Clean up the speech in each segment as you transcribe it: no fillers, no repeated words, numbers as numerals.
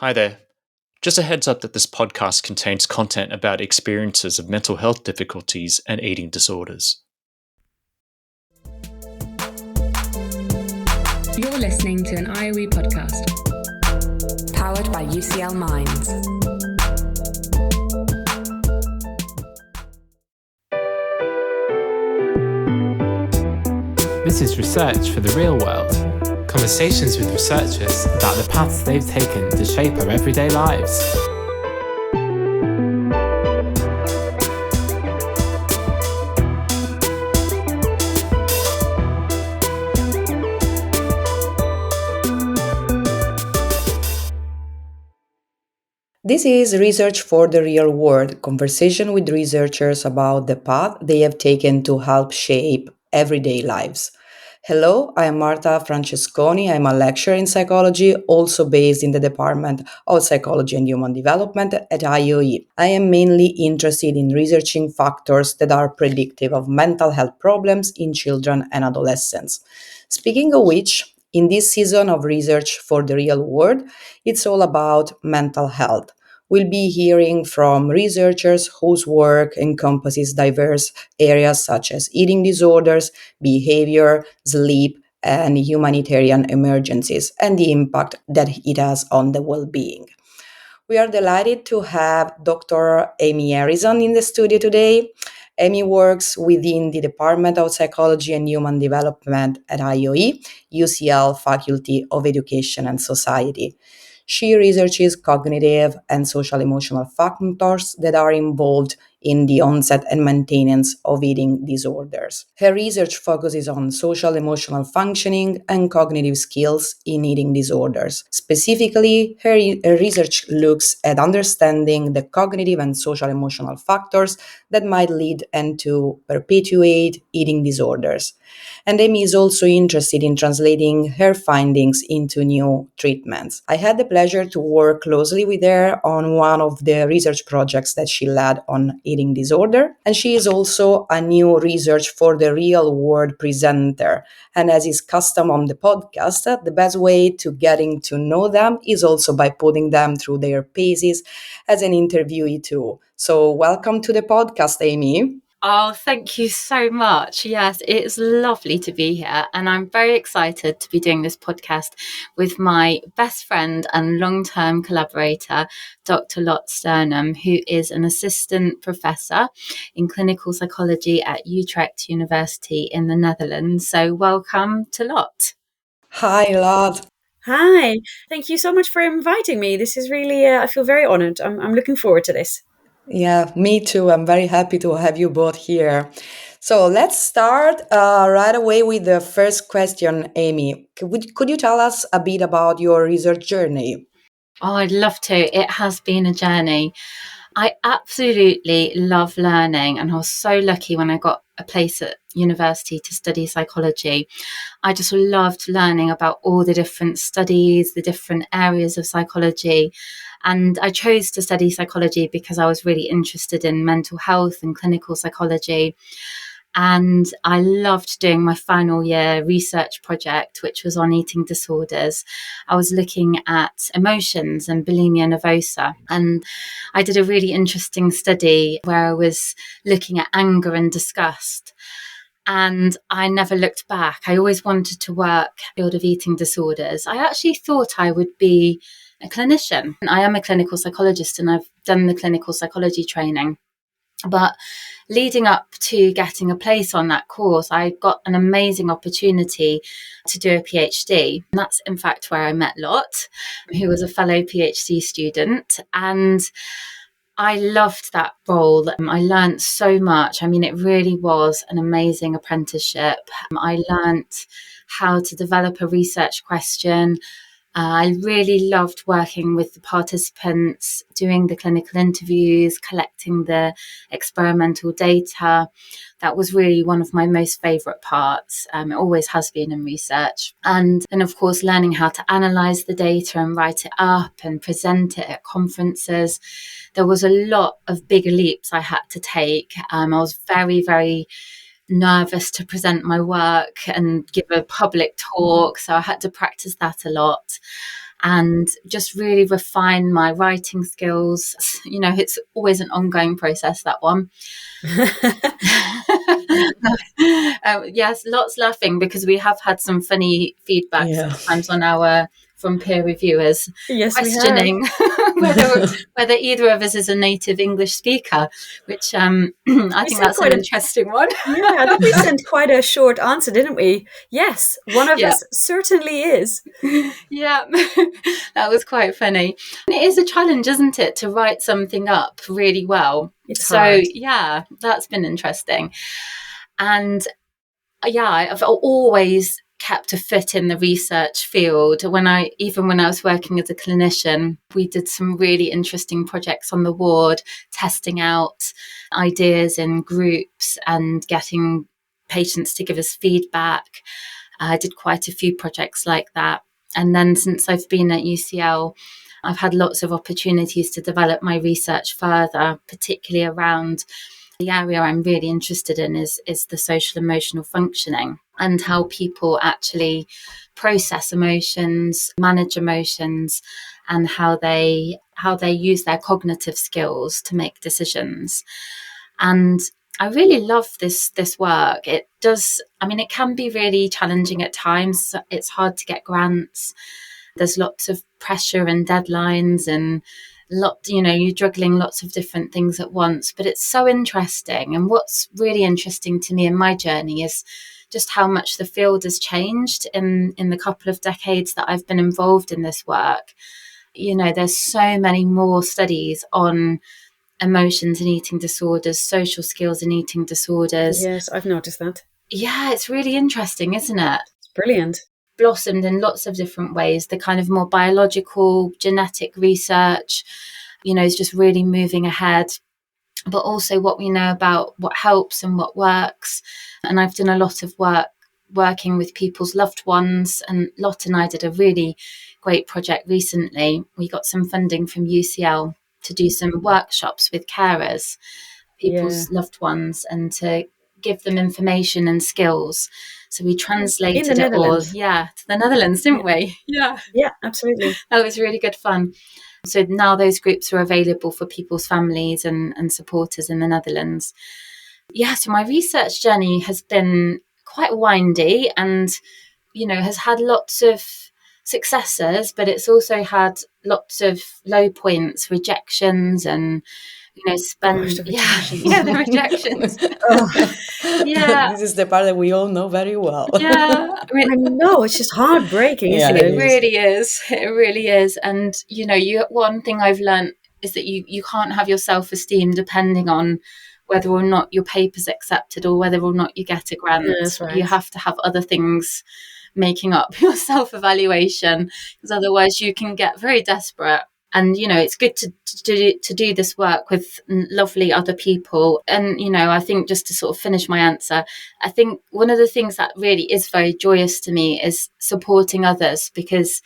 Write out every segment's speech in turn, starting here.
Hi there. Just a heads up that this podcast contains content about experiences of mental health difficulties and eating disorders. You're listening to an IOE podcast. Powered by UCL Minds. This is Research for the Real World. Conversations with researchers about the paths they've taken to shape our everyday lives. This is Research for the Real World, conversation with researchers about the path they have taken to help shape everyday lives. Hello, I am Marta Francesconi. I'm a lecturer in psychology, also based in the Department of Psychology and Human Development at IOE. I am mainly interested in researching factors that are predictive of mental health problems in children and adolescents. Speaking of which, in this season of Research for the Real World, it's all about mental health. We'll be hearing from researchers whose work encompasses diverse areas such as eating disorders, behavior, sleep, and humanitarian emergencies, and the impact that it has on the well being. We are delighted to have Dr. Amy Harrison in the studio today. Amy works within the Department of Psychology and Human Development at IOE, UCL Faculty of Education and Society. She researches cognitive and social emotional factors that are involved in the onset and maintenance of eating disorders. Her research focuses on social emotional functioning and cognitive skills in eating disorders. Specifically, her research looks at understanding the cognitive and social emotional factors that might lead and to perpetuate eating disorders. And Amy is also interested in translating her findings into new treatments. I had the pleasure to work closely with her on one of the research projects that she led on eating disorder. And she is also a new Research for the Real World presenter. And as is custom on the podcast, the best way to getting to know them is also by putting them through their paces as an interviewee too. So welcome to the podcast, Amy. Oh, thank you so much. Yes, it's lovely to be here. And I'm very excited to be doing this podcast with my best friend and long-term collaborator, Dr. Lot Sternum, who is an assistant professor in clinical psychology at Utrecht University in the Netherlands. So welcome to Lot. Hi, Lot. Hi, thank you so much for inviting me. This is really, I feel very honored. I'm looking forward to this. Yeah, me too. I'm very happy to have you both here. So let's start right away with the first question, Amy. Could you tell us a bit about your research journey? Oh, I'd love to. It has been a journey. I absolutely love learning, and I was so lucky when I got a place at university to study psychology. I just loved learning about all the different studies, the different areas of psychology. And I chose to study psychology because I was really interested in mental health and clinical psychology. And I loved doing my final year research project, which was on eating disorders. I was looking at emotions and bulimia nervosa. And I did a really interesting study where I was looking at anger and disgust. And I never looked back. I always wanted to work in the field of eating disorders. I actually thought I would be a clinician. I am a clinical psychologist and I've done the clinical psychology training. But leading up to getting a place on that course, I got an amazing opportunity to do a PhD. And that's in fact where I met Lot, who was a fellow PhD student. And I loved that role. I learned so much. I mean, it really was an amazing apprenticeship. I learned how to develop a research question. I really loved working with the participants, doing the clinical interviews, collecting the experimental data. That was really one of my most favourite parts. It always has been in research. And then, of course, learning how to analyse the data and write it up and present it at conferences. There was a lot of big leaps I had to take. I was very, very nervous to present my work and give a public talk, so I had to practice that a lot. and just really refine my writing skills. It's always an ongoing process, that one. Yes, lots laughing because we have had some funny feedback sometimes from peer reviewers Yes, questioning whether either of us is a native English speaker, which I think that's an interesting one. Yeah, I think we sent quite a short answer, didn't we? Yes, one of us certainly is. Yeah, that was quite funny. And it is a challenge, isn't it, to write something up really well? It's hard. Yeah, that's been interesting. And I've always kept a foot in the research field. Even when I was working as a clinician, we did some really interesting projects on the ward, testing out ideas in groups and getting patients to give us feedback. I did quite a few projects like that. And then since I've been at UCL, I've had lots of opportunities to develop my research further, particularly around the area I'm really interested in is the social emotional functioning and how people actually process emotions, manage emotions, and how they use their cognitive skills to make decisions. And I really love this work. It can be really challenging at times. It's hard to get grants. There's lots of pressure and deadlines and you're juggling lots of different things at once, but it's so interesting. And what's really interesting to me in my journey is just how much the field has changed in the couple of decades that I've been involved in this work. There's so many more studies on emotions and eating disorders, social skills and eating disorders. Yes, I've noticed that. Yeah, it's really interesting, isn't it? It's brilliant. Blossomed in lots of different ways. The kind of more biological, genetic research, is just really moving ahead. But also what we know about what helps and what works. And I've done a lot of work working with people's loved ones. And Lotte and I did a really great project recently. We got some funding from UCL to do some workshops with carers, people's loved ones, and to give them information and skills. So we translated it all, to the Netherlands, didn't we? Yeah, absolutely. That was really good fun. So now those groups are available for people's families and supporters in the Netherlands. Yeah, so my research journey has been quite windy and, has had lots of successes, but it's also had lots of low points, rejections and the rejections. This is the part that we all know very well. Yeah, I know, it's just heartbreaking, isn't it? It really is. And one thing I've learned is that you can't have your self-esteem depending on whether or not your paper's accepted or whether or not you get a grant. That's right. You have to have other things making up your self-evaluation, because otherwise you can get very desperate. And, it's good to do this work with lovely other people. And, I think just to sort of finish my answer, I think one of the things that really is very joyous to me is supporting others, because,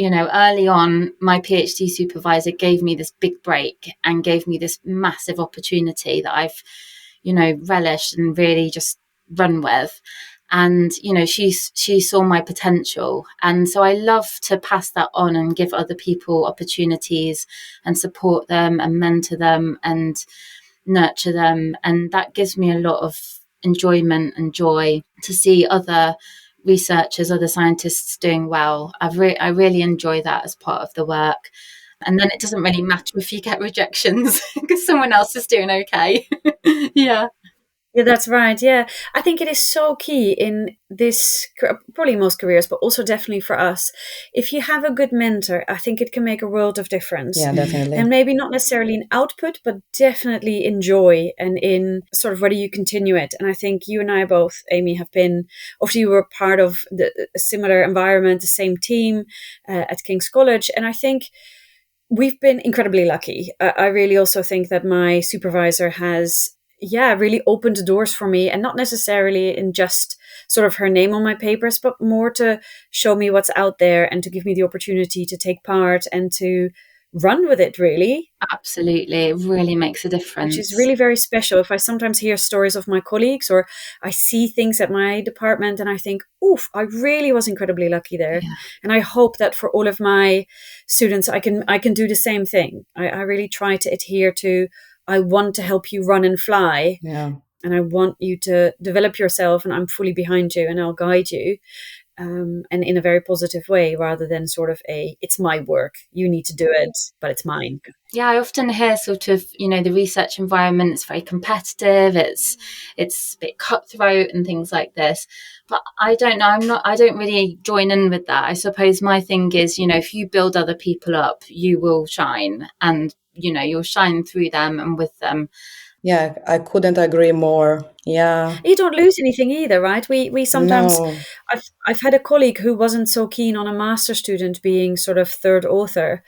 early on, my PhD supervisor gave me this big break and gave me this massive opportunity that I've, relished and really just run with. And, she saw my potential. And so I love to pass that on and give other people opportunities and support them and mentor them and nurture them. And that gives me a lot of enjoyment and joy to see other researchers, other scientists doing well. I really enjoy that as part of the work. And then it doesn't really matter if you get rejections because someone else is doing okay. Yeah. Yeah, that's right. Yeah, I think it is so key in this, probably most careers, but also definitely for us. If you have a good mentor, I think it can make a world of difference. Yeah, definitely. And maybe not necessarily in output, but definitely in joy and in sort of whether you continue it. And I think you and I both, Amy, have been, obviously you were part of a similar environment, the same team at King's College. And I think we've been incredibly lucky. I really also think that my supervisor has really opened the doors for me, and not necessarily in just sort of her name on my papers, but more to show me what's out there and to give me the opportunity to take part and to run with it, really. Absolutely. It really makes a Which difference. is really very special. If I sometimes hear stories of my colleagues, or I see things at my department and I think, oof, I really was incredibly lucky there. Yeah. And I hope that for all of my students, I can do the same thing. I really try to adhere to, I want to help you run and fly. Yeah. And I want you to develop yourself, and I'm fully behind you and I'll guide you. And in a very positive way, rather than sort of it's my work, you need to do it, but it's mine. Yeah, I often hear sort of, the research environment is very competitive. It's a bit cutthroat and things like this. But I don't know. I don't really join in with that. I suppose my thing is, if you build other people up, you will shine, and you'll shine through them and with them. Yeah, I couldn't agree more. Yeah. You don't lose anything either, right? We sometimes, No. I've had a colleague who wasn't so keen on a master student being sort of third author,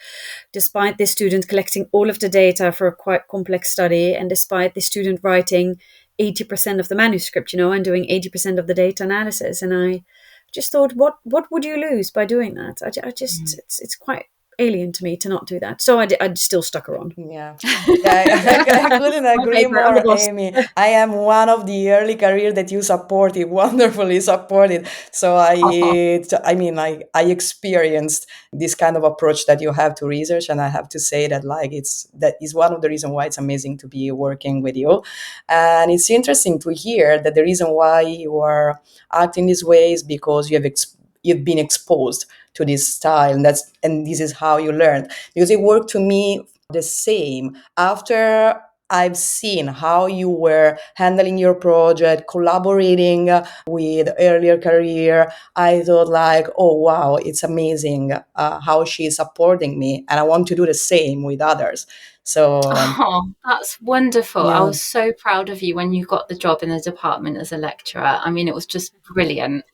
despite this student collecting all of the data for a quite complex study, and despite the student writing 80% of the manuscript, and doing 80% of the data analysis. And I just thought, what would you lose by doing that? I just, it's quite alien to me to not do that. So I still stuck around. Yeah, I couldn't agree paper, I'm the more, boss. Amy. I am one of the early career that you supported, wonderfully supported. So I mean, I experienced this kind of approach that you have to research, and I have to say that that is one of the reasons why it's amazing to be working with you. And it's interesting to hear that the reason why you are acting this way is because you've been exposed to this style, and this is how you learned, because it worked to me the same after I've seen how you were handling your project, collaborating with earlier career. I thought like, oh wow, it's amazing how she's supporting me, and I want to do the same with others. So Oh, that's wonderful. I yeah, was so proud of you when you got the job in the department as a lecturer. I mean, it was just brilliant.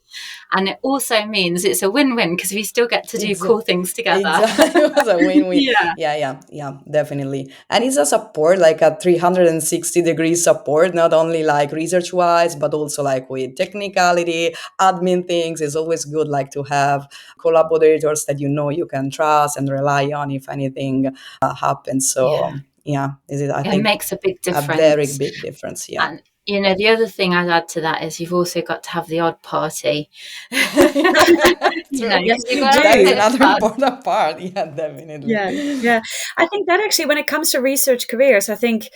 And it also means it's a win-win because we still get to do cool things together. exactly. It was a win-win. Yeah. Yeah, definitely. And it's a support, like a 360 degrees support, not only like research wise, but also like with technicality, admin things. It's always good like to have collaborators that you can trust and rely on if anything happens. Yeah. So yeah, this is, I It think, makes a big a very difference. big difference. Yeah. And the other thing I'd add to that is you've also got to have the odd party. True. Yes, You've you got to That have a is do. bit of another fun. important part. Yeah, definitely. Yeah. I think that actually, when it comes to research careers, I think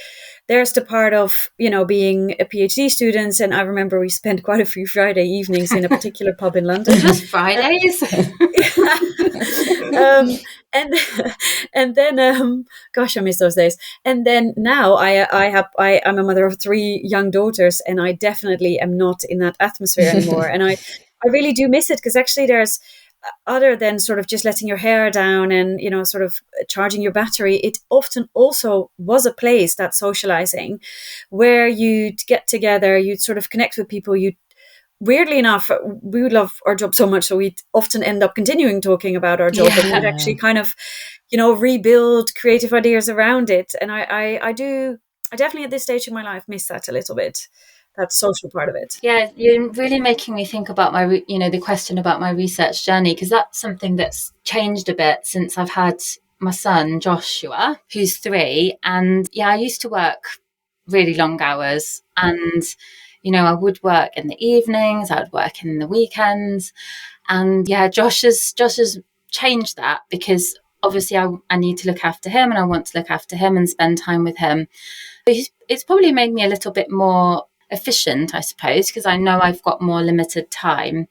there's the part of, being a PhD student. And I remember we spent quite a few Friday evenings in a particular pub in London. Just Fridays. And and then gosh, I miss those days. And then now I'm a mother of 3 young daughters, and I definitely am not in that atmosphere anymore. And I really do miss it, because actually there's, other than sort of just letting your hair down and sort of charging your battery, it often also was a place, that socializing, where you'd get together, you'd sort of connect with people, you'd, weirdly enough, we would love our job so much, so we'd often end up continuing talking about our job, and we'd actually kind of, rebuild creative ideas around it. And I definitely at this stage in my life miss that a little bit, that social part of it. Yeah, you're really making me think about my, the question about my research journey, because that's something that's changed a bit since I've had my son, Joshua, who's 3. And yeah, I used to work really long hours, and, I would work in the evenings, I would work in the weekends. And yeah, Josh has changed that, because obviously I need to look after him, and I want to look after him and spend time with him. But it's probably made me a little bit more efficient, I suppose, because I know I've got more limited time.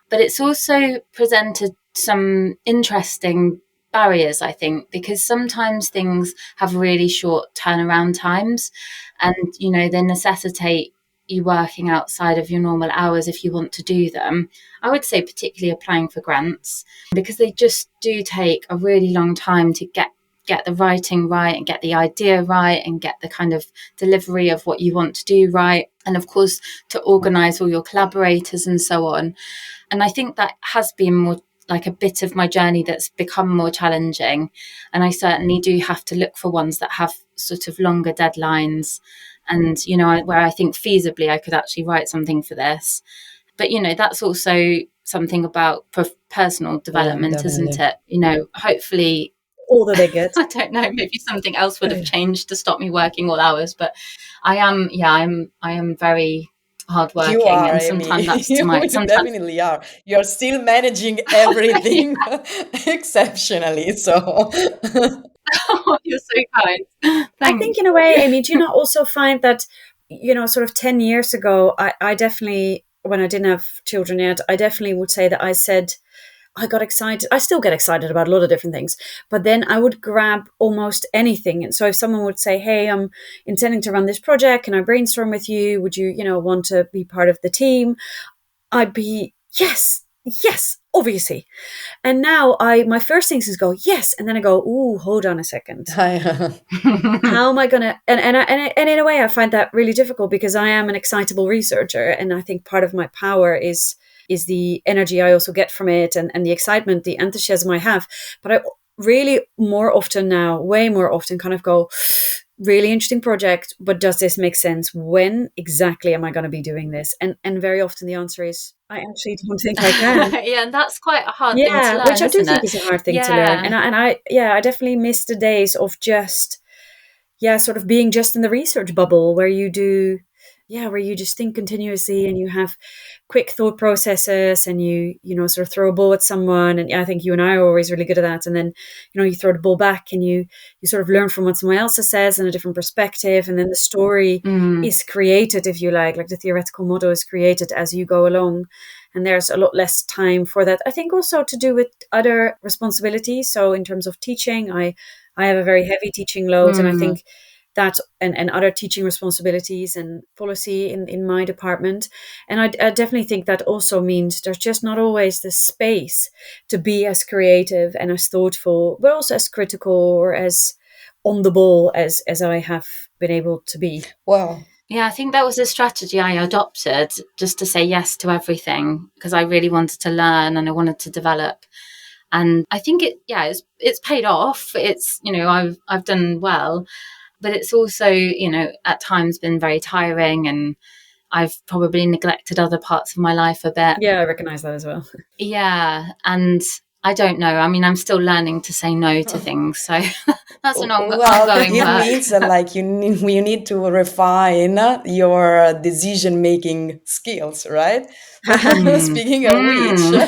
But it's also presented some interesting barriers, I think, because sometimes things have really short turnaround times, and they necessitate you working outside of your normal hours if you want to do them. I would say particularly applying for grants, because they just do take a really long time to get the writing right, and get the idea right, and get the kind of delivery of what you want to do right, and of course to organize all your collaborators and so on. And I think that has been more like a bit of my journey that's become more challenging, and I certainly do have to look for ones that have sort of longer deadlines, and where I think feasibly I could actually write something for this. But that's also something about personal development, isn't definitely. it? Hopefully older they get. I don't know, maybe something else would have changed to stop me working all hours, but I am very You hardworking, are, and Amy. sometimes that's to my You sometimes. definitely are. You're still managing Oh, thank you. everything exceptionally. So, Oh, you're so kind. I Thank think in a way, you. Amy, do you not also find that, sort of 10 years ago, I definitely, when I didn't have children yet, I definitely would say that I got excited. I still get excited about a lot of different things, but then I would grab almost anything. And so if someone would say, "Hey, I'm intending to run this project, can I brainstorm with you? Would you, want to be part of the team?" I'd be, yes, yes, obviously. And now my first thing is go, yes. And then I go, ooh, hold on a second. I, How am I going to, and in a way I find that really difficult because I am an excitable researcher. And I think part of my power is the energy I also get from it, and the excitement, the enthusiasm I have. But I really more often now, way more often kind of go, really interesting project, but does this make sense? When exactly am I going to be doing this? And very often the answer is, I actually don't think I can. Yeah, and that's quite a hard thing to Yeah, which learn, I do isn't think it? is a hard thing to learn. Yeah. I definitely miss the days of just, sort of being just in the research bubble where you do, where you just think continuously and you have quick thought processes and sort of throw a ball at someone. And I think you and I are always really good at that. And then, you throw the ball back and you sort of learn from what someone else says in a different perspective. And then the story is created, if you like the theoretical model is created as you go along. And there's a lot less time for that. I think also to do with other responsibilities. So in terms of teaching, I have a very heavy teaching load, and I think that and other teaching responsibilities and policy in my department. And I definitely think that also means there's just not always the space to be as creative and as thoughtful, but also as critical or as on the ball as I have been able to be. well, Yeah, I think that was a strategy I adopted, just to say yes to everything, because I really wanted to learn and I wanted to develop. And I think it's paid off. It's, I've done well, but it's also, at times been very tiring, and I've probably neglected other parts of my life a bit. Yeah, I recognize that as well. Yeah. And I don't know. I mean, I'm still learning to say no to things. So that's an well, ongoing it work. means that like you need to refine your decision making skills, right? Speaking of which,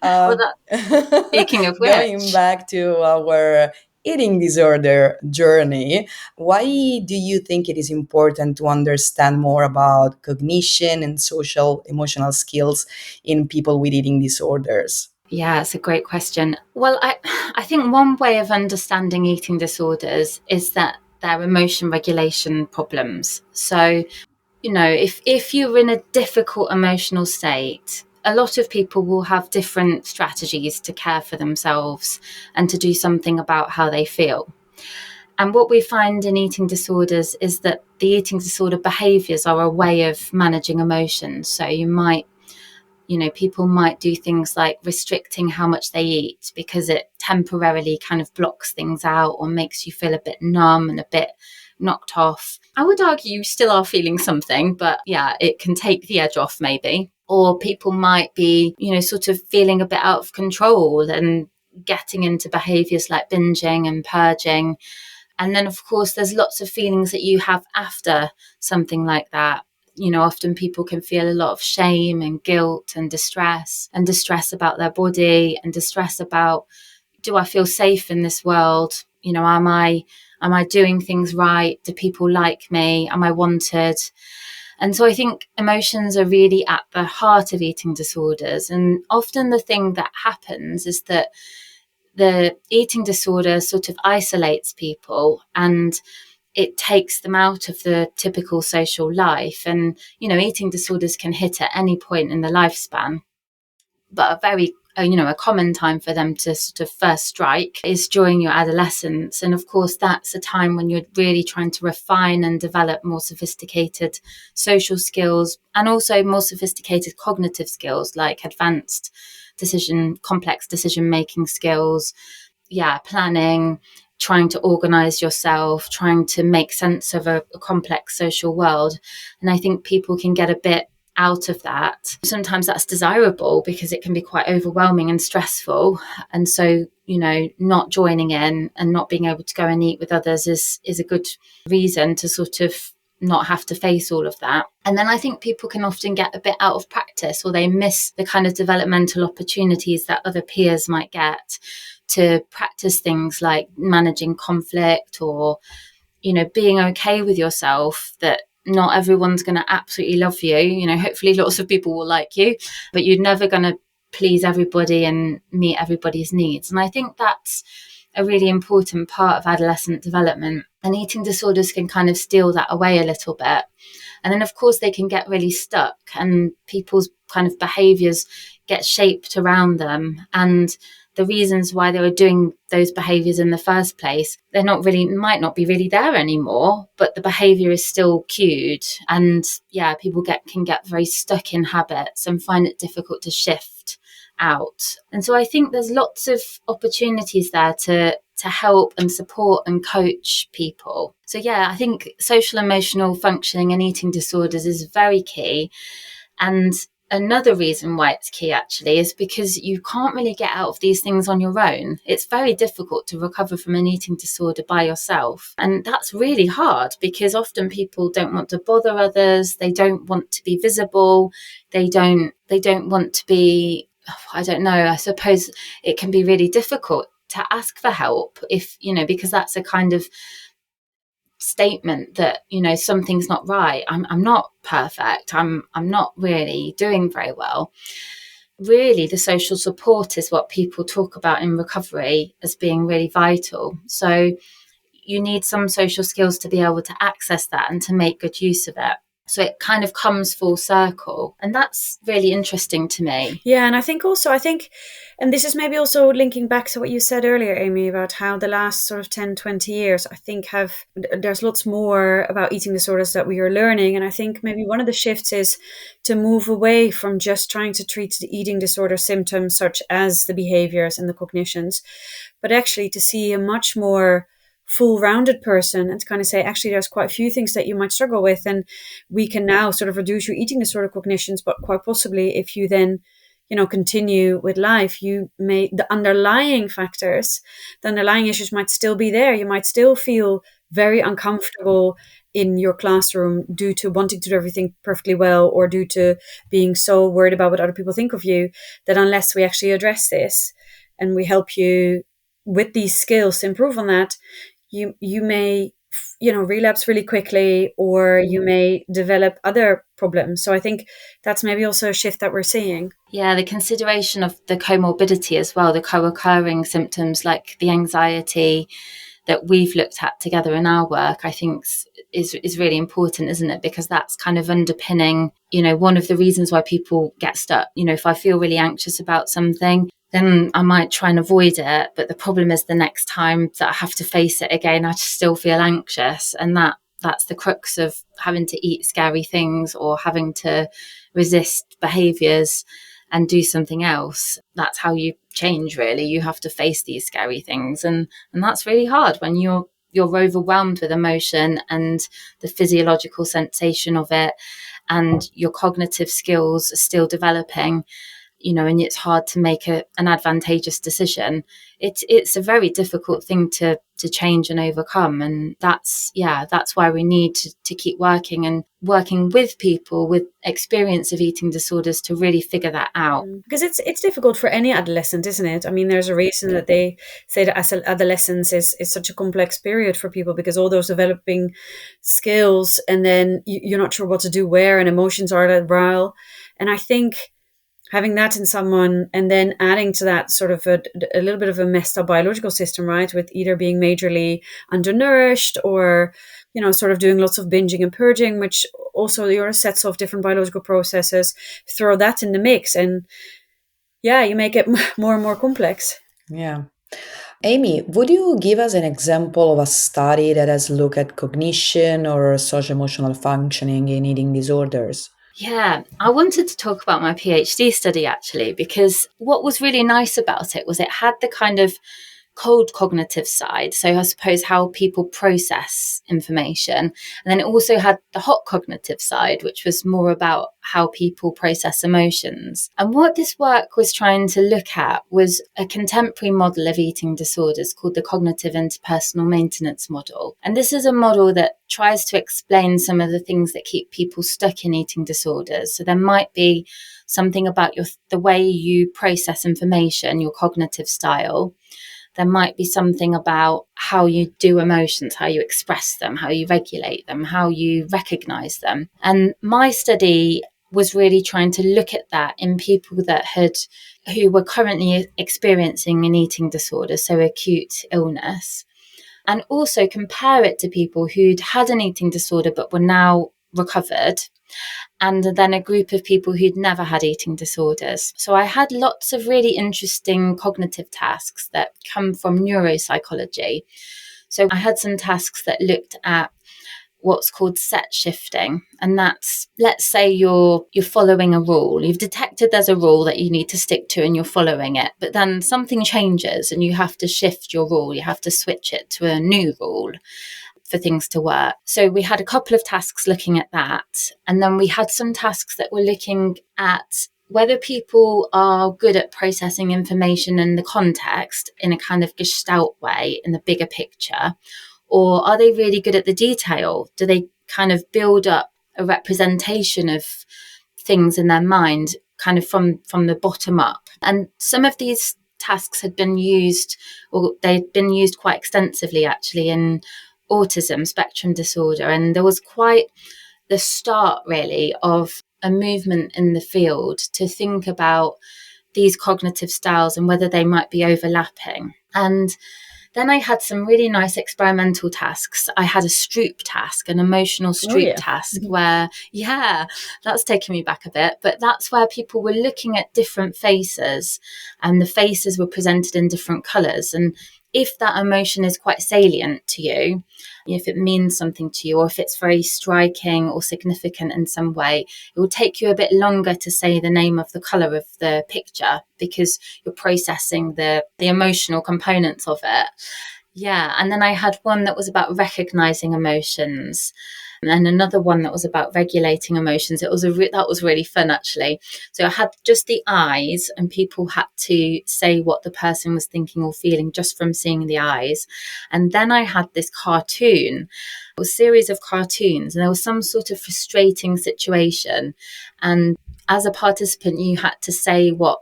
Well, uh, speaking of going which, back to our eating disorder journey, why do you think it is important to understand more about cognition and social emotional skills in people with eating disorders? yeah, it's a great question. Well, I think one way of understanding eating disorders is that they're emotion regulation problems. So, if you're in a difficult emotional state, a lot of people will have different strategies to care for themselves and to do something about how they feel. And what we find in eating disorders is that the eating disorder behaviors are a way of managing emotions. So people might do things like restricting how much they eat because it temporarily kind of blocks things out or makes you feel a bit numb and a bit knocked off. I would argue you still are feeling something, but yeah, it can take the edge off maybe. Or people might be, sort of feeling a bit out of control and getting into behaviors like binging and purging. And then, of course, there's lots of feelings that you have after something like that. Often people can feel a lot of shame and guilt and distress about their body and distress about, do I feel safe in this world? Am I doing things right? Do people like me? Am I wanted? And so I think emotions are really at the heart of eating disorders. And often the thing that happens is that the eating disorder sort of isolates people and it takes them out of the typical social life. And, eating disorders can hit at any point in the lifespan, but a common time for them to sort of first strike is during your adolescence. And of course, that's a time when you're really trying to refine and develop more sophisticated social skills and also more sophisticated cognitive skills like advanced complex decision-making skills, planning, trying to organize yourself, trying to make sense of a complex social world. And I think people can get a bit out of that. Sometimes that's desirable because it can be quite overwhelming and stressful. And so, not joining in and not being able to go and eat with others is a good reason to sort of not have to face all of that. And then I think people can often get a bit out of practice, or they miss the kind of developmental opportunities that other peers might get to practice things like managing conflict, or being okay with yourself, that not everyone's going to absolutely love you. Hopefully lots of people will like you, but you're never going to please everybody and meet everybody's needs. And I think that's a really important part of adolescent development. And eating disorders can kind of steal that away a little bit. And then, of course, they can get really stuck, and people's kind of behaviours get shaped around them. And the reasons why they were doing those behaviours in the first place, might not be really there anymore, but the behaviour is still cued. And people can get very stuck in habits and find it difficult to shift out. And so I think there's lots of opportunities there to help and support and coach people. So I think social emotional functioning and eating disorders is very key. And another reason why it's key actually is because you can't really get out of these things on your own. It's very difficult to recover from an eating disorder by yourself. And that's really hard because often people don't want to bother others. They don't want to be visible. They don't want to be, I don't know, I suppose it can be really difficult to ask for help because that's a kind of statement that something's not right. I'm not perfect. I'm not really doing very well. Really, the social support is what people talk about in recovery as being really vital. So you need some social skills to be able to access that and to make good use of it. So it kind of comes full circle. And that's really interesting to me. Yeah, and I think, and this is maybe also linking back to what you said earlier, Amy, about how the last sort of 10, 20 years, I think there's lots more about eating disorders that we are learning. And I think maybe one of the shifts is to move away from just trying to treat the eating disorder symptoms, such as the behaviors and the cognitions, but actually to see a much more full-rounded person and to kind of say, actually, there's quite a few things that you might struggle with, and we can now sort of reduce your eating disorder cognitions, but quite possibly if you then continue with life, the underlying issues might still be there. You might still feel very uncomfortable in your classroom due to wanting to do everything perfectly well, or due to being so worried about what other people think of you, that unless we actually address this and we help you with these skills to improve on that, you may relapse really quickly, or you may develop other problems. So I think that's maybe also a shift that we're seeing. Yeah, the consideration of the comorbidity as well, the co-occurring symptoms like the anxiety that we've looked at together in our work, I think is really important, isn't it? Because that's kind of underpinning, one of the reasons why people get stuck. If I feel really anxious about something, then I might try and avoid it. But the problem is the next time that I have to face it again, I still feel anxious. And that's the crux of having to eat scary things or having to resist behaviours and do something else. That's how you change, really. You have to face these scary things. And that's really hard when you're overwhelmed with emotion and the physiological sensation of it, and your cognitive skills are still developing. And it's hard to make an advantageous decision. It's a very difficult thing to change and overcome. And that's why we need to keep working with people with experience of eating disorders to really figure that out. Because it's difficult for any adolescent, isn't it? I mean, there's a reason that they say that adolescence is such a complex period for people, because all those developing skills, and then you're not sure what to do where, and emotions are at rile. And I think having that in someone, and then adding to that sort of a little bit of a messed up biological system, right? With either being majorly undernourished, or, sort of doing lots of binging and purging, which also sets off different biological processes. Throw that in the mix, and you make it more and more complex. Yeah. Amy, would you give us an example of a study that has looked at cognition or social-emotional functioning in eating disorders? Yeah, I wanted to talk about my PhD study actually, because what was really nice about it was it had the kind of cold cognitive side, so I suppose how people process information. And then it also had the hot cognitive side, which was more about how people process emotions. And what this work was trying to look at was a contemporary model of eating disorders called the cognitive interpersonal maintenance model. And this is a model that tries to explain some of the things that keep people stuck in eating disorders. So there might be something about the way you process information, your cognitive style. There might be something about how you do emotions, how you express them, how you regulate them, how you recognize them. And my study was really trying to look at that in people who were currently experiencing an eating disorder, so acute illness, and also compare it to people who'd had an eating disorder but were now recovered, and then a group of people who'd never had eating disorders. So I had lots of really interesting cognitive tasks that come from neuropsychology. So I had some tasks that looked at what's called set shifting. And that's, let's say you're following a rule. You've detected there's a rule that you need to stick to and you're following it. But then something changes and you have to shift your rule. You have to switch it to a new rule for things to work. So we had a couple of tasks looking at that. And then we had some tasks that were looking at whether people are good at processing information in the context in a kind of gestalt way, in the bigger picture, or are they really good at the detail? Do they kind of build up a representation of things in their mind kind of from the bottom up? And some of these tasks had been used, or they'd been used quite extensively actually in autism spectrum disorder. And there was quite the start really of a movement in the field to think about these cognitive styles and whether they might be overlapping. And then I had some really nice experimental tasks. I had a Stroop task, an emotional Stroop task, where, that's taken me back a bit, but that's where people were looking at different faces and the faces were presented in different colours. And if that emotion is quite salient to you, if it means something to you, or if it's very striking or significant in some way, it will take you a bit longer to say the name of the colour of the picture because you're processing the emotional components of it. Yeah, and then I had one that was about recognising emotions, and another one that was about regulating emotions. That was really fun actually. So I had just the eyes, and people had to say what the person was thinking or feeling just from seeing the eyes. And then I had this cartoon. It was a series of cartoons, and there was some sort of frustrating situation. And as a participant, you had to say what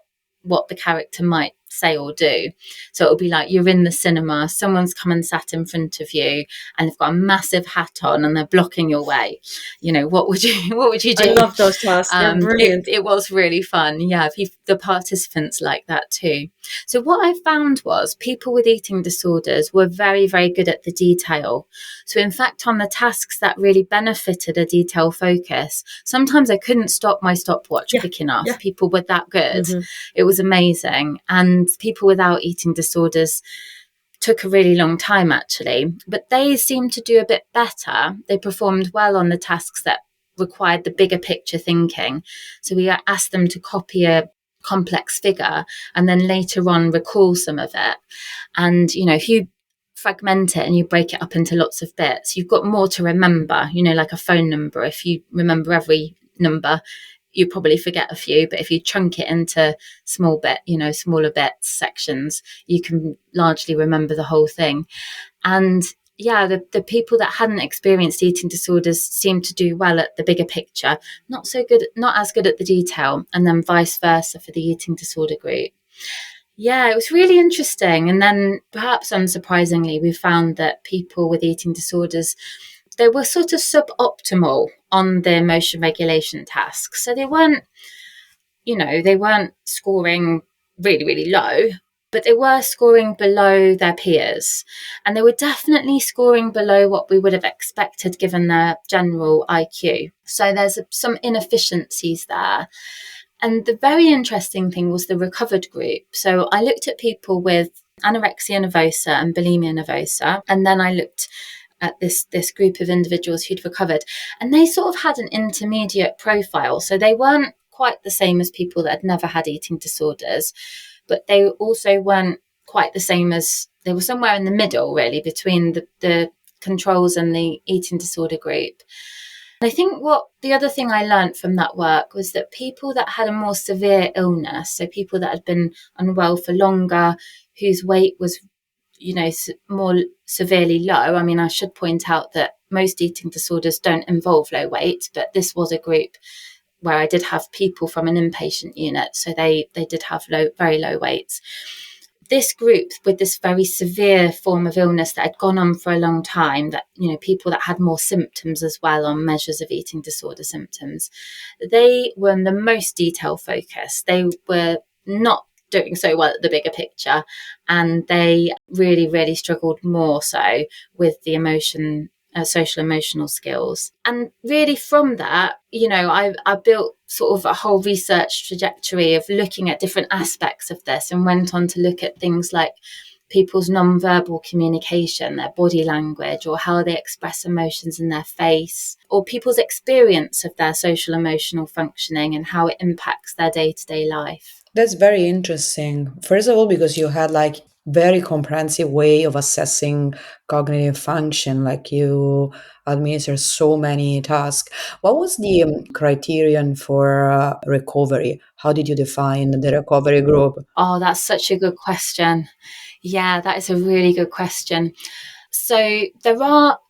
the character might say or do. So it'll be like you're in the cinema, someone's come and sat in front of you and they've got a massive hat on and they're blocking your way. What would you do? I love those tasks. They're brilliant. It was really fun. Yeah, the participants like that too. So what I found was people with eating disorders were very, very good at the detail. So in fact, on the tasks that really benefited a detail focus, sometimes I couldn't stop my stopwatch quick enough. Yeah. People were that good. Mm-hmm. It was amazing. And people without eating disorders took a really long time actually, but they seemed to do a bit better. They performed well on the tasks that required the bigger picture thinking. So we asked them to copy a complex figure and then later on recall some of it. And, if you fragment it and you break it up into lots of bits, you've got more to remember, like a phone number. If you remember every number, you probably forget a few, but if you chunk it into smaller bits, sections, you can largely remember the whole thing. And yeah, the people that hadn't experienced eating disorders seemed to do well at the bigger picture, not as good at the detail, and then vice versa for the eating disorder group. Yeah, it was really interesting. And then perhaps unsurprisingly, we found that people with eating disorders, they were sort of suboptimal on the emotion regulation tasks. So they weren't scoring really, really low, but they were scoring below their peers. And they were definitely scoring below what we would have expected given their general IQ. So there's some inefficiencies there. And the very interesting thing was the recovered group. So I looked at people with anorexia nervosa and bulimia nervosa, and then I looked at this group of individuals who'd recovered, and they sort of had an intermediate profile. So they weren't quite the same as people that had never had eating disorders, but they also weren't quite the same as they were somewhere in the middle, really, between the controls and the eating disorder group. And I think what the other thing I learned from that work was that people that had a more severe illness, so people that had been unwell for longer, whose weight was, more severely low. I mean, I should point out that most eating disorders don't involve low weight, but this was a group where I did have people from an inpatient unit, so they did have very low weights. This group with this very severe form of illness that had gone on for a long time, that, people that had more symptoms as well on measures of eating disorder symptoms, they were in the most detail focused. They were not doing so well at the bigger picture, and they really, really struggled more so with the social emotional skills. And really from that, I built sort of a whole research trajectory of looking at different aspects of this, and went on to look at things like people's non-verbal communication, their body language, or how they express emotions in their face, or people's experience of their social emotional functioning and how it impacts their day-to-day life. That's very interesting. First of all, because you had like very comprehensive way of assessing cognitive function, like you administer so many tasks. What was the criterion for recovery? How did you define the recovery group? Oh, that's such a good question. Yeah, that is a really good question. So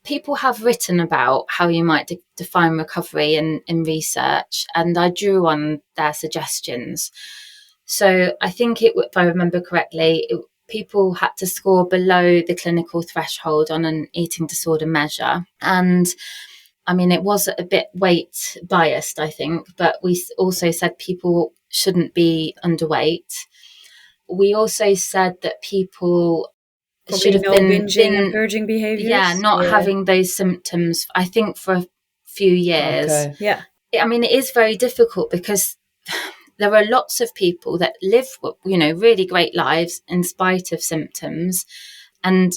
people have written about how you might define recovery in research, and I drew on their suggestions. So I think if I remember correctly, people had to score below the clinical threshold on an eating disorder measure. And I mean, it was a bit weight biased, I think, but we also said people shouldn't be underweight. We also said that people Probably should have no been binging and purging behaviors. not having those symptoms, I think, for a few years. Okay. Yeah. I mean, it is very difficult because there are lots of people that live, really great lives in spite of symptoms. And,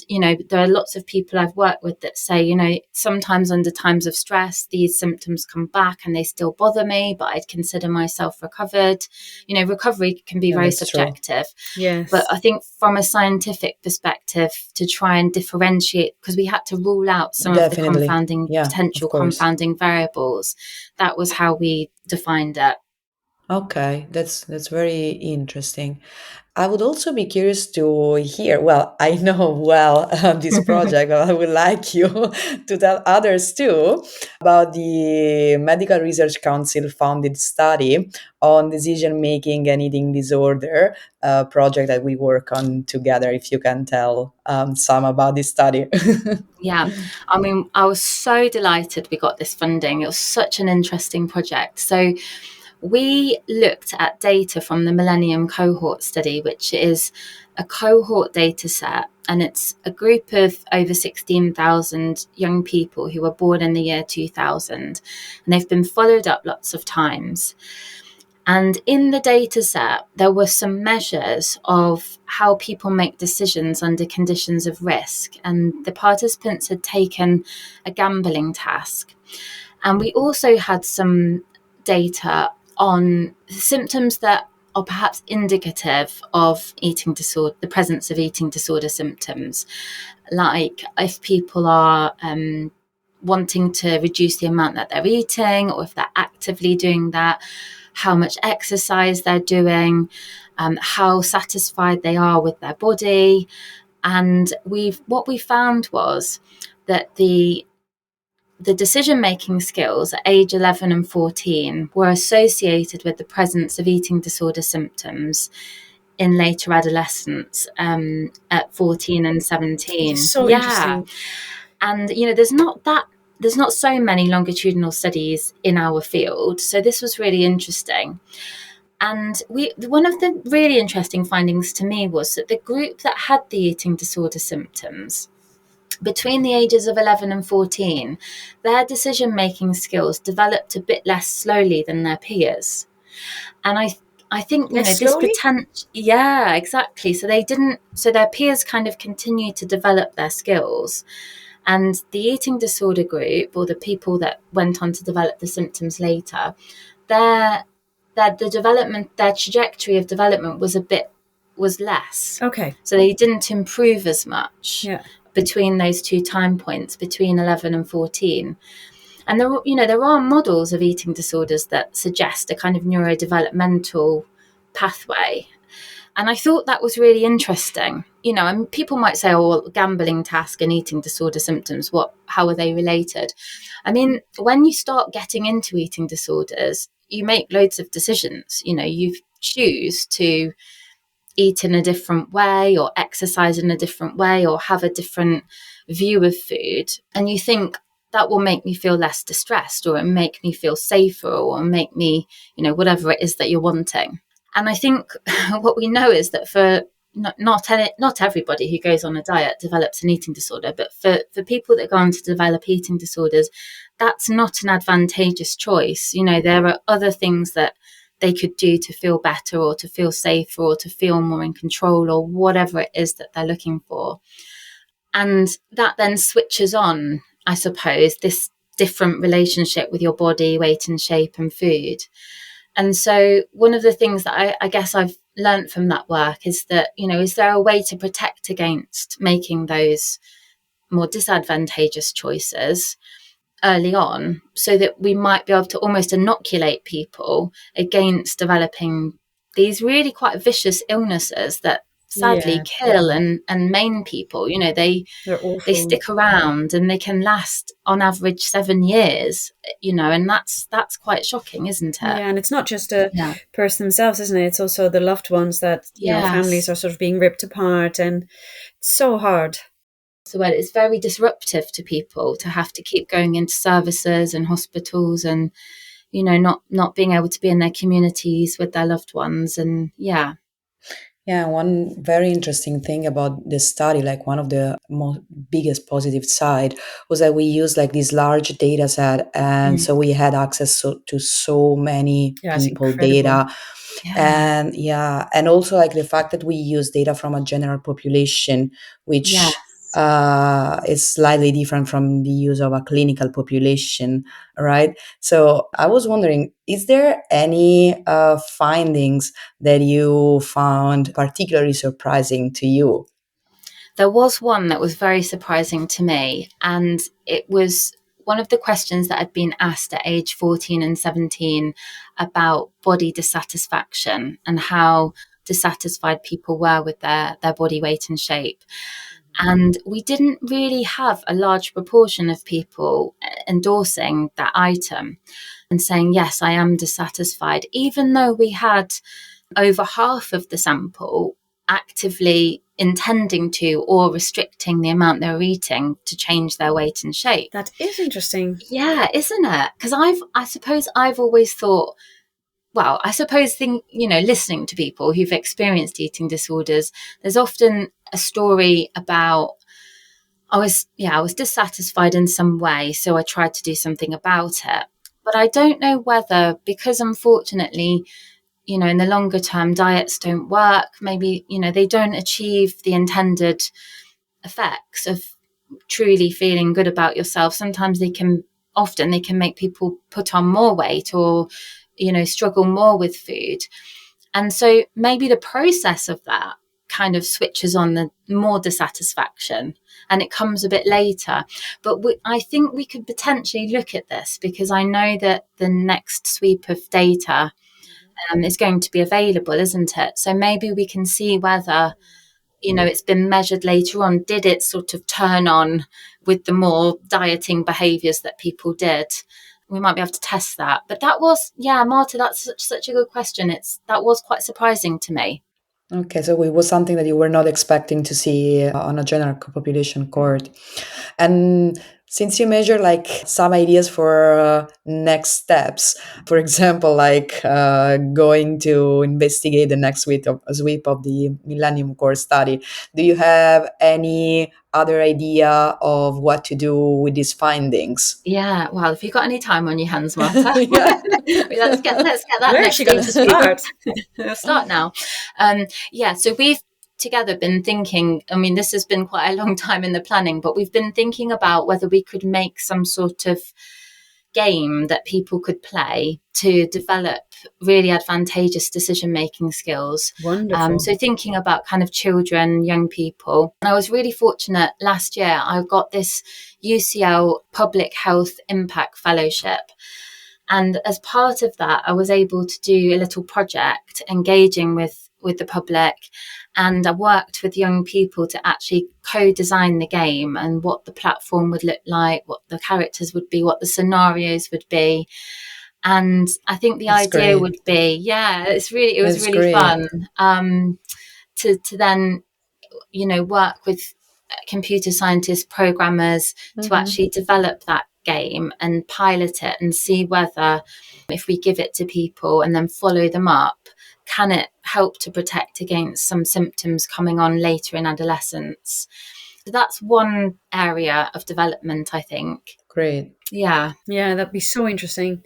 there are lots of people I've worked with that say, sometimes under times of stress, these symptoms come back and they still bother me, but I'd consider myself recovered. Recovery can be very subjective. Yes. But I think from a scientific perspective, to try and differentiate, because we had to rule out some of the potential confounding variables, that was how we defined it. Okay, that's very interesting. I would also be curious to hear. Well, I know this project, but I would like you to tell others too about the Medical Research Council funded study on decision making and eating disorder project that we work on together. If you can tell some about this study. Yeah, I mean, I was so delighted we got this funding. It was such an interesting project. So we looked at data from the Millennium Cohort Study, which is a cohort data set, and it's a group of over 16,000 young people who were born in the year 2000, and they've been followed up lots of times. And in the data set, there were some measures of how people make decisions under conditions of risk, and the participants had taken a gambling task. And we also had some data on symptoms that are perhaps indicative of eating disorder, the presence of eating disorder symptoms, like if people are wanting to reduce the amount that they're eating, or if they're actively doing that, how much exercise they're doing, how satisfied they are with their body. And what we found was that the decision-making skills at age 11 and 14 were associated with the presence of eating disorder symptoms in later adolescence, at 14 and 17. It's so interesting. And, there's not so many longitudinal studies in our field. So this was really interesting. And one of the really interesting findings to me was that the group that had the eating disorder symptoms, between the ages of 11 and 14, their decision-making skills developed a bit less slowly than their peers. And I think, this potential... Yeah, exactly. So their peers kind of continued to develop their skills. And the eating disorder group, or the people that went on to develop the symptoms later, their trajectory of development was a bit was less. Okay. So they didn't improve as much Yeah. between those two time points, between 11 and 14. And there are models of eating disorders that suggest a kind of neurodevelopmental pathway. And I thought that was really interesting. And people might say, oh, well, gambling task and eating disorder symptoms, how are they related? I mean, when you start getting into eating disorders, you make loads of decisions. You choose to eat in a different way or exercise in a different way or have a different view of food. And you think that will make me feel less distressed, or it make me feel safer, or make me, whatever it is that you're wanting. And I think what we know is that for not everybody who goes on a diet develops an eating disorder, but for people that go on to develop eating disorders, that's not an advantageous choice. There are other things that they could do to feel better, or to feel safer, or to feel more in control, or whatever it is that they're looking for. And that then switches on, I suppose, this different relationship with your body, weight and shape and food. And so one of the things that I guess I've learned from that work is that, is there a way to protect against making those more disadvantageous choices early on, so that we might be able to almost inoculate people against developing these really quite vicious illnesses that sadly kill and maim people. They're awful. They stick around and they can last on average 7 years, and that's quite shocking, isn't it? Yeah, and it's not just a person themselves, isn't it? It's also the loved ones that, families are sort of being ripped apart, and it's so hard. So it's very disruptive to people to have to keep going into services and hospitals, and not being able to be in their communities with their loved ones. And Yeah, one very interesting thing about this study, like one of the biggest positive side, was that we used like this large data set, and so we had access to so many people data. And also like the fact that we use data from a general population, which is slightly different from the use of a clinical population, right? So I was wondering, is there any findings that you found particularly surprising to you? There was one that was very surprising to me, and it was one of the questions that had been asked at age 14 and 17 about body dissatisfaction and how dissatisfied people were with their body weight and shape. And we didn't really have a large proportion of people endorsing that item and saying, yes, I am dissatisfied, even though we had over half of the sample actively intending to or restricting the amount they were eating to change their weight and shape. That is interesting. Yeah, isn't it? Because I suppose I've always thought, well, I suppose listening to people who've experienced eating disorders, there's often a story about, I was dissatisfied in some way, so I tried to do something about it. But I don't know whether, because unfortunately, in the longer term, diets don't work. Maybe, they don't achieve the intended effects of truly feeling good about yourself. Sometimes they can make people put on more weight, or, struggle more with food. And so maybe the process of that kind of switches on the more dissatisfaction, and it comes a bit later. But I think we could potentially look at this, because I know that the next sweep of data is going to be available, isn't it? So maybe we can see whether, it's been measured later on. Did it sort of turn on with the more dieting behaviours that people did? We might be able to test that. But that was, Marta, that's such a good question. That was quite surprising to me. Okay, so it was something that you were not expecting to see on a general population cohort. And since you measure like some ideas for next steps, for example, like going to investigate the next sweep of the Millennium Course study, do you have any other idea of what to do with these findings? Yeah, well, if you've got any time on your hands, Martha, let's get that Where next is she going to data start? We'll start now. So we've together been thinking, I mean, this has been quite a long time in the planning, but we've been thinking about whether we could make some sort of game that people could play to develop really advantageous decision-making skills. Wonderful. So thinking about kind of children, young people. And I was really fortunate last year, I got this UCL Public Health Impact Fellowship. And as part of that, I was able to do a little project engaging with the public. And I worked with young people to actually co-design the game and what the platform would look like, what the characters would be, what the scenarios would be. And I think the That's idea great. would be, it was That's really great. fun to then, work with computer scientists, programmers to actually develop that game and pilot it and see whether, if we give it to people and then follow them up, can it help to protect against some symptoms coming on later in adolescence? So that's one area of development, I think. Great. Yeah, that'd be so interesting,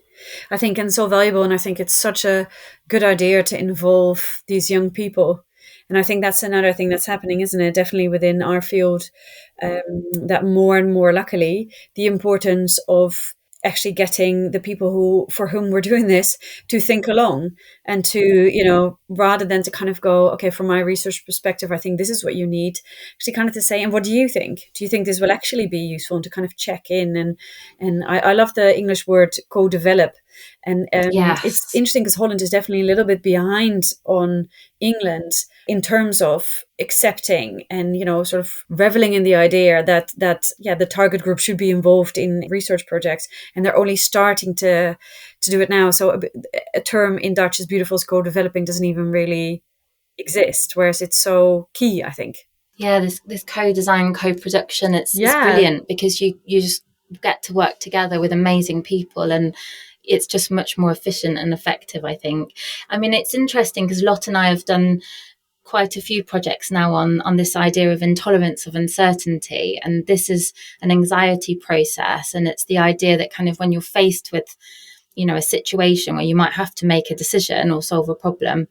I think, and so valuable. And I think it's such a good idea to involve these young people. And I think that's another thing that's happening, isn't it? Definitely within our field, that more and more, luckily, the importance of actually getting the people for whom we're doing this to think along and to, rather than to kind of go, okay, from my research perspective, I think this is what you need, actually kind of to say, and what do you think? Do you think this will actually be useful? And to kind of check in. And I love the English word co-develop. And it's interesting because Holland is definitely a little bit behind on England in terms of accepting and, sort of reveling in the idea that the target group should be involved in research projects. And they're only starting to do it now. So a term in Dutch as beautiful as co-developing doesn't even really exist, whereas it's so key, I think. Yeah, this co-design, co-production, it's brilliant because you just get to work together with amazing people, and it's just much more efficient and effective, I think. I mean, it's interesting because Lot and I have done quite a few projects now on this idea of intolerance of uncertainty. And this is an anxiety process. And it's the idea that kind of when you're faced with, a situation where you might have to make a decision or solve a problem,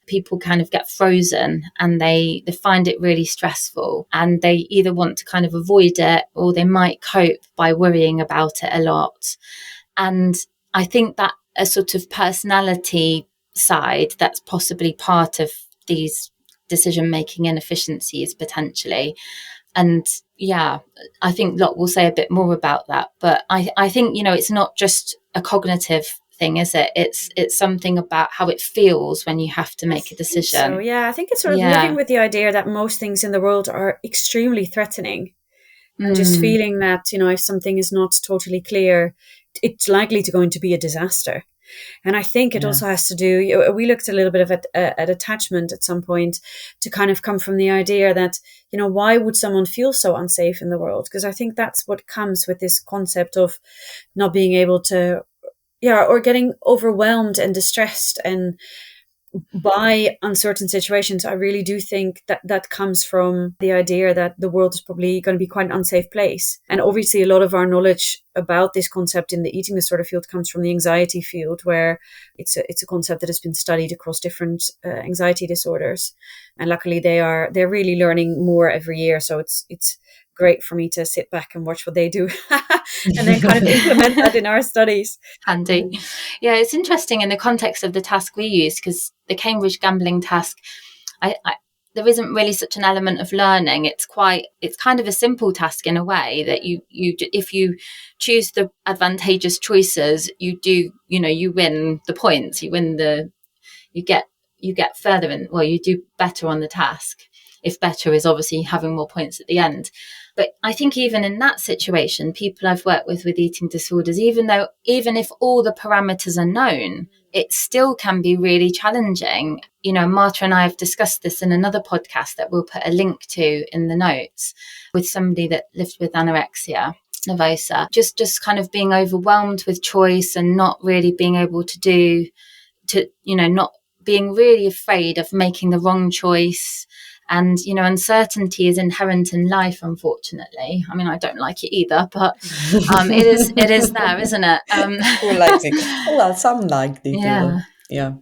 people kind of get frozen and they find it really stressful, and they either want to kind of avoid it or they might cope by worrying about it a lot. And I think that a sort of personality side that's possibly part of these decision-making inefficiencies potentially. And I think Lot will say a bit more about that. But I think, it's not just a cognitive thing, is it? It's something about how it feels when you have to make a decision. So I think it's sort of living with the idea that most things in the world are extremely threatening. And just feeling that, if something is not totally clear, it's likely going to be a disaster. And I think it also has to do, we looked a little bit at attachment at some point to kind of come from the idea that, why would someone feel so unsafe in the world? Because I think that's what comes with this concept of not being able to, or getting overwhelmed and distressed and by uncertain situations. I really do think that comes from the idea that the world is probably going to be quite an unsafe place. And obviously a lot of our knowledge about this concept in the eating disorder field comes from the anxiety field, where it's a concept that has been studied across different anxiety disorders. And luckily they're really learning more every year. So it's great for me to sit back and watch what they do and then kind of implement that in our studies. Handy. Yeah, it's interesting in the context of the task we use, because the Cambridge gambling task, there isn't really such an element of learning. It's kind of a simple task in a way that you if you choose the advantageous choices, you win the points, you get further in, you do better on the task. If better is obviously having more points at the end. But I think even in that situation, people I've worked with eating disorders, even if all the parameters are known, it still can be really challenging. Marta and I have discussed this in another podcast that we'll put a link to in the notes, with somebody that lived with anorexia nervosa, just kind of being overwhelmed with choice and not really being able not being really afraid of making the wrong choice. And, uncertainty is inherent in life, unfortunately. I mean, I don't like it either, but it is there, isn't it? Who likes it? Well, some like it. Yeah.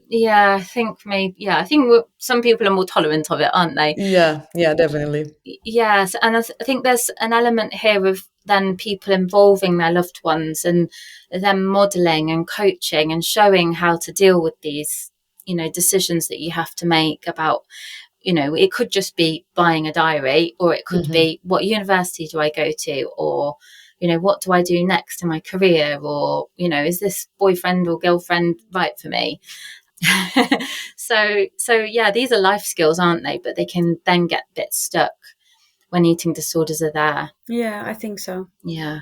Yeah, I think some people are more tolerant of it, aren't they? Yeah, definitely. Yes, and I think there's an element here of then people involving their loved ones and them modeling and coaching and showing how to deal with these, decisions that you have to make about, it could just be buying a diary, or it could be, what university do I go to, or what do I do next in my career, or is this boyfriend or girlfriend right for me? so yeah, these are life skills, aren't they? But they can then get a bit stuck when eating disorders are there. Yeah, I think so. Yeah.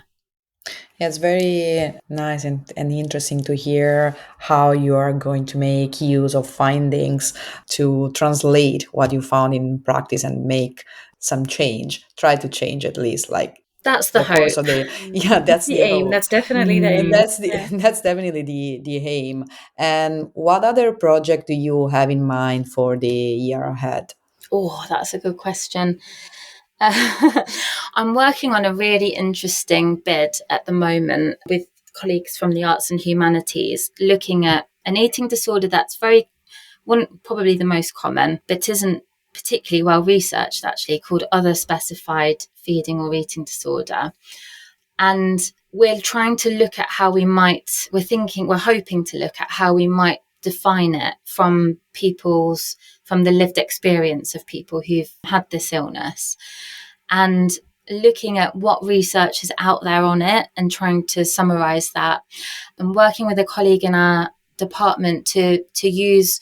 Yeah, it's very nice and interesting to hear how you are going to make use of findings to translate what you found in practice and make some change, try to change at least, like that's the course hope. of the yeah, that's the the aim. hope. That's definitely the aim. That's that's definitely the aim. And what other project do you have in mind for the year ahead? Oh, that's a good question. I'm working on a really interesting bid at the moment with colleagues from the arts and humanities, looking at an eating disorder that's probably the most common, but isn't particularly well researched, actually, called other specified feeding or eating disorder. And we're trying to look at how we're hoping to look at how we might define it from the lived experience of people who've had this illness, and looking at what research is out there on it and trying to summarize that, and working with a colleague in our department to use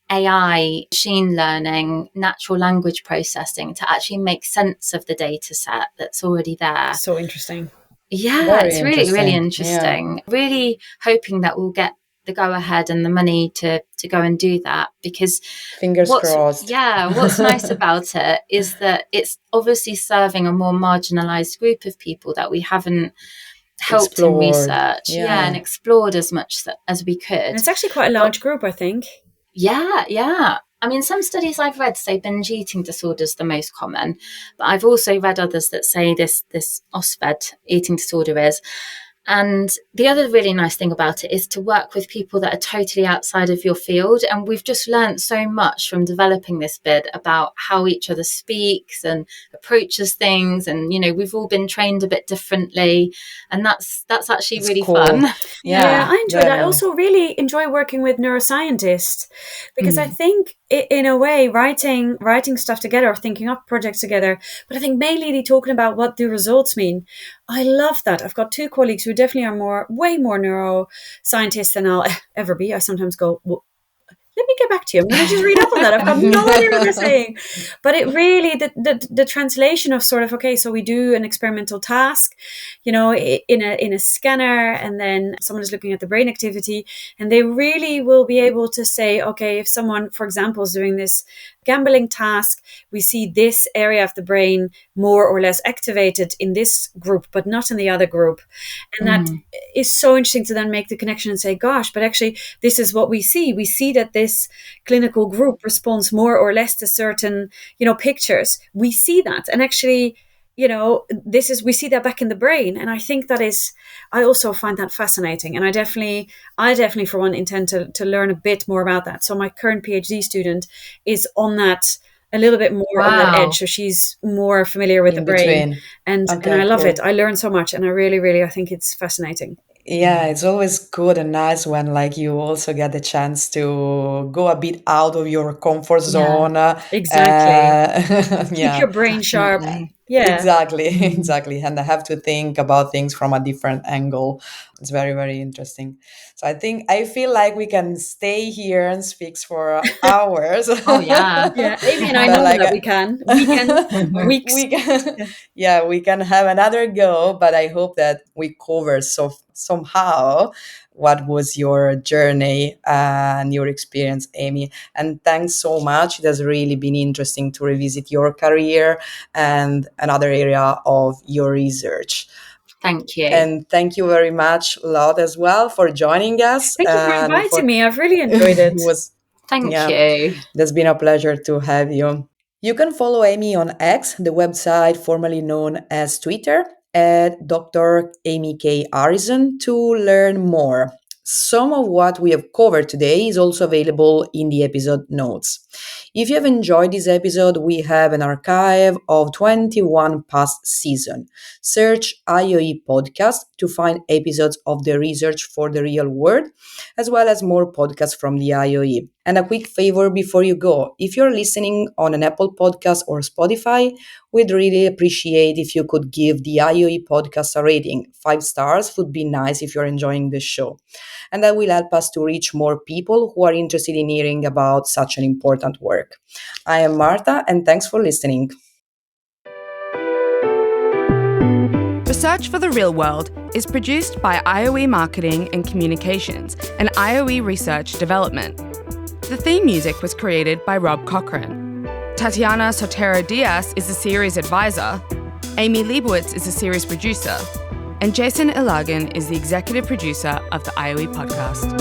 AI, machine learning, natural language processing to actually make sense of the data set that's already there. So interesting. Yeah, Very it's really, really interesting. interesting. Yeah. Really hoping that we'll get the go ahead and the money to go and do that, because Fingers crossed. What's nice about it is that it's obviously serving a more marginalized group of people that we haven't helped in research. Yeah, and explored as much as we could. And it's actually quite a large group, I think. Yeah. I mean, some studies I've read say binge eating disorder is the most common, but I've also read others that say this OSFED eating disorder is. And the other really nice thing about it is to work with people that are totally outside of your field. And we've just learned so much from developing this bid about how each other speaks and approaches things. And, we've all been trained a bit differently. And that's actually really cool. fun. Yeah, I enjoyed that. I also really enjoy working with neuroscientists, because I think in a way writing stuff together or thinking up projects together, but I think mainly talking about what the results mean. I love that. I've got two colleagues who definitely are way more neuroscientists than I'll ever be. I sometimes go, well, let me get back to you. I'm going to just read up on that. I've got no idea what they're saying. But it really, the translation of sort of, okay, so we do an experimental task, in a scanner, and then someone is looking at the brain activity, and they really will be able to say, okay, if someone, for example, is doing this gambling task, we see this area of the brain more or less activated in this group, but not in the other group. And that is so interesting to then make the connection and say, gosh, but actually this is what we see. We see that this clinical group responds more or less to certain, pictures. We see that. And actually, we see that back in the brain. And I think I also find that fascinating. And I definitely for one intend to learn a bit more about that. So my current PhD student is on that a little bit more on that edge. So she's more familiar with the brain. And I love it. I learn so much. And I really, really, I think it's fascinating. Yeah, it's always good and nice when you also get the chance to go a bit out of your comfort zone. Exactly. Keep your brain sharp. Yeah. Exactly. And I have to think about things from a different angle. It's very, very interesting. So I feel like we can stay here and speak for hours. Oh yeah. Yeah. Amy and I know that we can. Weeks. We can have another go, but I hope that we cover somehow what was your journey and your experience, Amy. And thanks so much. It has really been interesting to revisit your career and another area of your research. Thank you. And thank you very much, Lot, as well, for joining us. Thank you for inviting me. I've really enjoyed it. Thank you. It's been a pleasure to have you. You can follow Amy on X, the website formerly known as Twitter, at Dr. Amy K. Harrison to learn more. Some of what we have covered today is also available in the episode notes. If you have enjoyed this episode, we have an archive of 21 past seasons. Search IOE Podcast to find episodes of the Research for the Real World, as well as more podcasts from the IOE. And a quick favor before you go, if you're listening on an Apple Podcast or Spotify, we'd really appreciate if you could give the IOE Podcast a rating. 5 stars would be nice if you're enjoying the show. And that will help us to reach more people who are interested in hearing about such an important work. I am Marta, and thanks for listening. Research for the Real World is produced by IOE Marketing and Communications and IOE Research Development. The theme music was created by Rob Cochran. Tatiana Sotero Diaz is the series advisor, Amy Leibowitz is the series producer, and Jason Ilagan is the executive producer of the IOE podcast.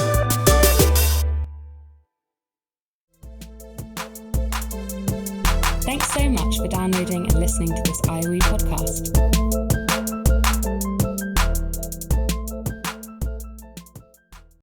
Thanks so much for downloading and listening to this IOE podcast.